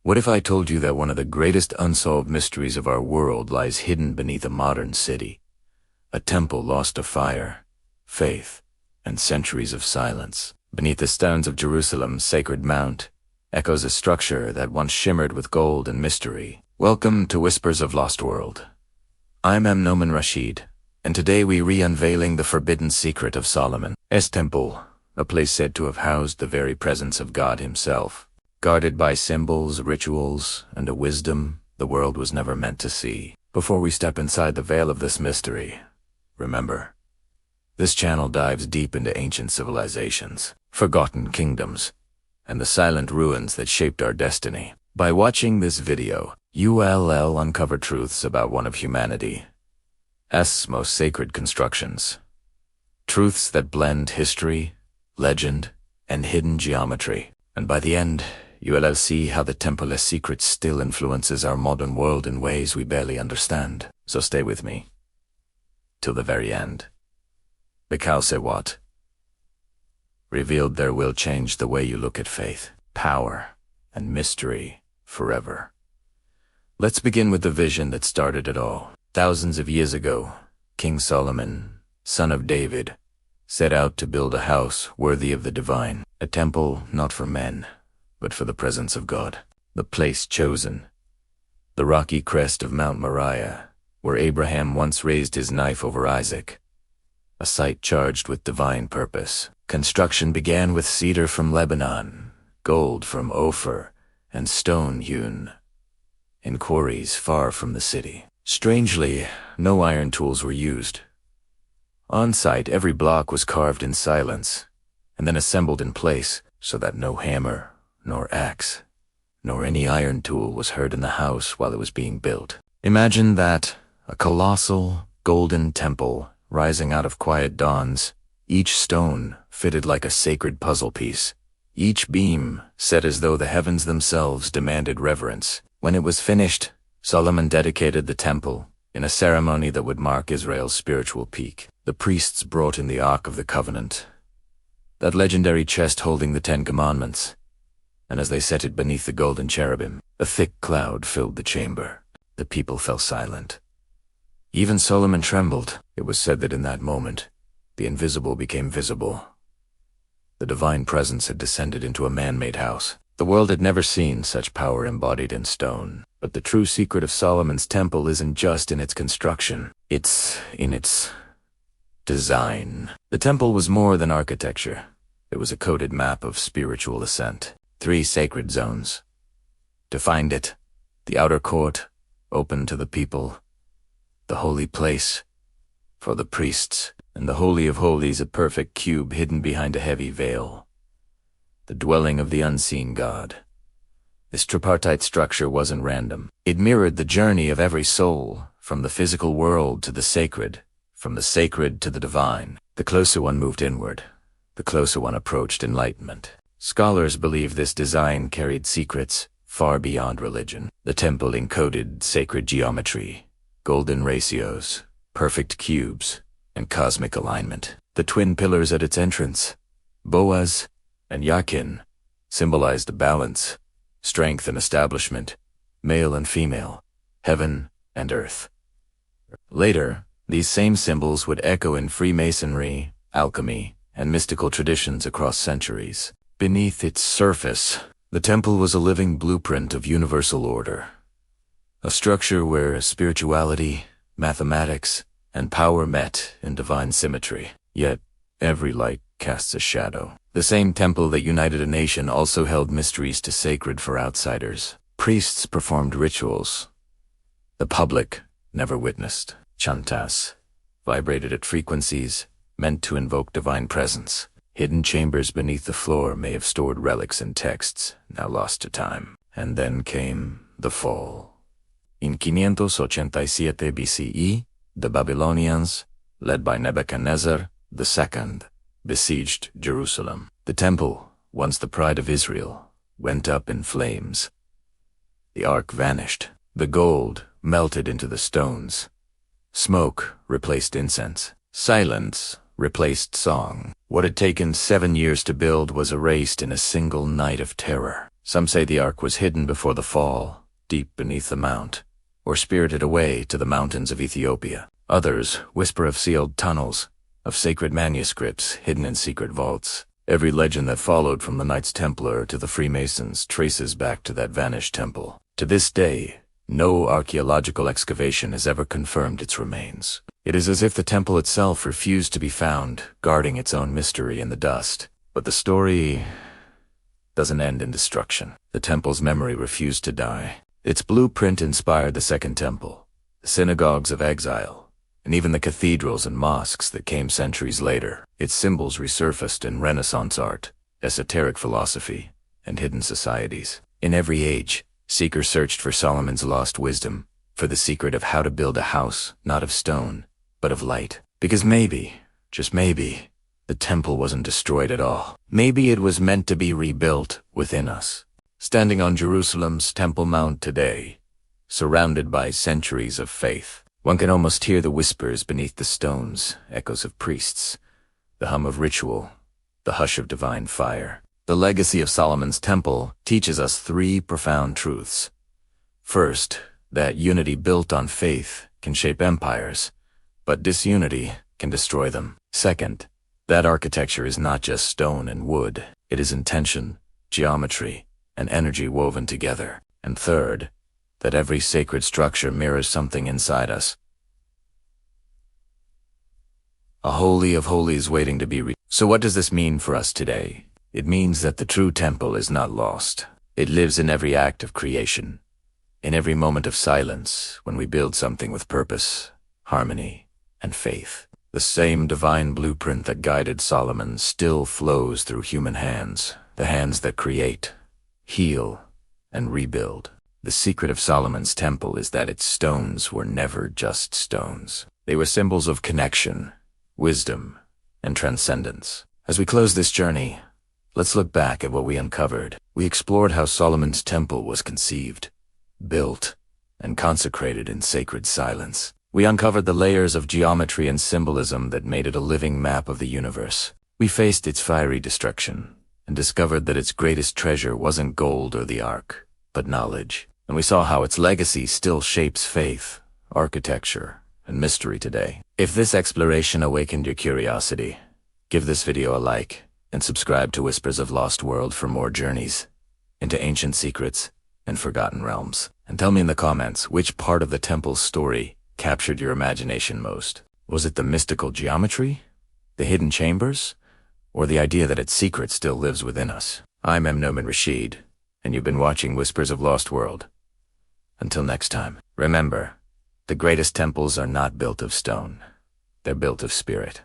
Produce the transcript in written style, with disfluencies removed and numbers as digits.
What if I told you that one of the greatest unsolved mysteries of our world lies hidden beneath a modern city? A temple lost to fire, faith, and centuries of silence. Beneath the stones of Jerusalem's sacred mount echoes a structure that once shimmered with gold and mystery. Welcome to Whispers of Lost World. I'm M Noaman Rashid, and today we re-unveiling the forbidden secret of Solomon's temple, a place said to have housed the very presence of God himself. Guarded by symbols, rituals, and a wisdom the world was never meant to see. Before we step inside the veil of this mystery, remember, this channel dives deep into ancient civilizations, forgotten kingdoms, and the silent ruins that shaped our destiny. By watching this video, you'll uncover truths about one of humanity's most sacred constructions. Truths that blend history, legend, and hidden geometry. And by the end, you'll see how the temple's secret still influences our modern world in ways we barely understand. So stay with me till the very end. Because what revealed there will change the way you look at faith, power, and mystery forever. Let's begin with the vision that started it all. Thousands of years ago, King Solomon, son of David, set out to build a house worthy of the divine, a temple not for men, but for the presence of God. The place chosen, the rocky crest of Mount Moriah, where Abraham once raised his knife over Isaac, a site charged with divine purpose. Construction began with cedar from Lebanon, gold from Ophir, and stone hewn in quarries far from the city. Strangely, no iron tools were used. On site, every block was carved in silence, and then assembled in place so that no hammer, nor axe, nor any iron tool was heard in the house while it was being built. Imagine that, a colossal, golden temple rising out of quiet dawns, each stone fitted like a sacred puzzle piece, each beam set as though the heavens themselves demanded reverence. When it was finished, Solomon dedicated the temple in a ceremony that would mark Israel's spiritual peak. The priests brought in the Ark of the Covenant, that legendary chest holding the 10 Commandments, and as they set it beneath the golden cherubim, a thick cloud filled the chamber. The people fell silent. Even Solomon trembled. It was said that in that moment, the invisible became visible. The divine presence had descended into a man-made house. The world had never seen such power embodied in stone. But the true secret of Solomon's temple isn't just in its construction. It's in its design. The temple was more than architecture. It was a coded map of spiritual ascent. 3 sacred zones. To find it, the outer court, open to the people, the holy place, for the priests, and the Holy of Holies, a perfect cube hidden behind a heavy veil. The dwelling of the unseen God. This tripartite structure wasn't random. It mirrored the journey of every soul, from the physical world to the sacred, from the sacred to the divine. The closer one moved inward, the closer one approached enlightenment. Scholars believe this design carried secrets far beyond religion. The temple encoded sacred geometry, golden ratios, perfect cubes, and cosmic alignment. The twin pillars at its entrance, Boaz and Yakin, symbolized balance, strength and establishment, male and female, heaven and earth. Later, these same symbols would echo in Freemasonry, alchemy, and mystical traditions across centuries. Beneath its surface, the temple was a living blueprint of universal order, a structure where spirituality, mathematics, and power met in divine symmetry. Yet, every light casts a shadow. The same temple that united a nation also held mysteries too sacred for outsiders. Priests performed rituals the public never witnessed. Chantas vibrated at frequencies meant to invoke divine presence. Hidden chambers beneath the floor may have stored relics and texts, now lost to time. And then came the fall. In 587 BCE, the Babylonians, led by Nebuchadnezzar II, besieged Jerusalem. The temple, once the pride of Israel, went up in flames. The ark vanished. The gold melted into the stones. Smoke replaced incense. Silence replaced song. What had taken 7 years to build was erased in a single night of terror. Some say the Ark was hidden before the fall, deep beneath the mount, or spirited away to the mountains of Ethiopia. Others whisper of sealed tunnels, of sacred manuscripts hidden in secret vaults. Every legend that followed from the Knights Templar to the Freemasons traces back to that vanished temple. To this day, no archaeological excavation has ever confirmed its remains. It is as if the temple itself refused to be found, guarding its own mystery in the dust. But the story doesn't end in destruction. The temple's memory refused to die. Its blueprint inspired the Second Temple, the synagogues of exile, and even the cathedrals and mosques that came centuries later. Its symbols resurfaced in Renaissance art, esoteric philosophy, and hidden societies. In every age, seekers searched for Solomon's lost wisdom, for the secret of how to build a house, not of stone, but of light. Because maybe, just maybe, the temple wasn't destroyed at all. Maybe it was meant to be rebuilt within us. Standing on Jerusalem's Temple Mount today, surrounded by centuries of faith, one can almost hear the whispers beneath the stones, echoes of priests, the hum of ritual, the hush of divine fire. The legacy of Solomon's temple teaches us three profound truths. First, that unity built on faith can shape empires, but disunity can destroy them. Second, that architecture is not just stone and wood. It is intention, geometry, and energy woven together. And third, that every sacred structure mirrors something inside us. A holy of holies waiting to be So what does this mean for us today? It means that the true temple is not lost. It lives in every act of creation, in every moment of silence when we build something with purpose, harmony, and faith. The same divine blueprint that guided Solomon still flows through human hands, the hands that create, heal, and rebuild. The secret of Solomon's temple is that its stones were never just stones. They were symbols of connection, wisdom, and transcendence. As we close this journey, let's look back at what we uncovered. We explored how Solomon's temple was conceived, built, and consecrated in sacred silence. We uncovered the layers of geometry and symbolism that made it a living map of the universe. We faced its fiery destruction and discovered that its greatest treasure wasn't gold or the Ark, but knowledge. And we saw how its legacy still shapes faith, architecture, and mystery today. If this exploration awakened your curiosity, give this video a like and subscribe to Whispers of Lost World for more journeys into ancient secrets and forgotten realms. And tell me in the comments which part of the temple's story captured your imagination most. Was it the mystical geometry, the hidden chambers, or the idea that its secret still lives within us? I'm M Noaman Rashid, and you've been watching Whispers of Lost World. Until next time, remember, the greatest temples are not built of stone. They're built of spirit.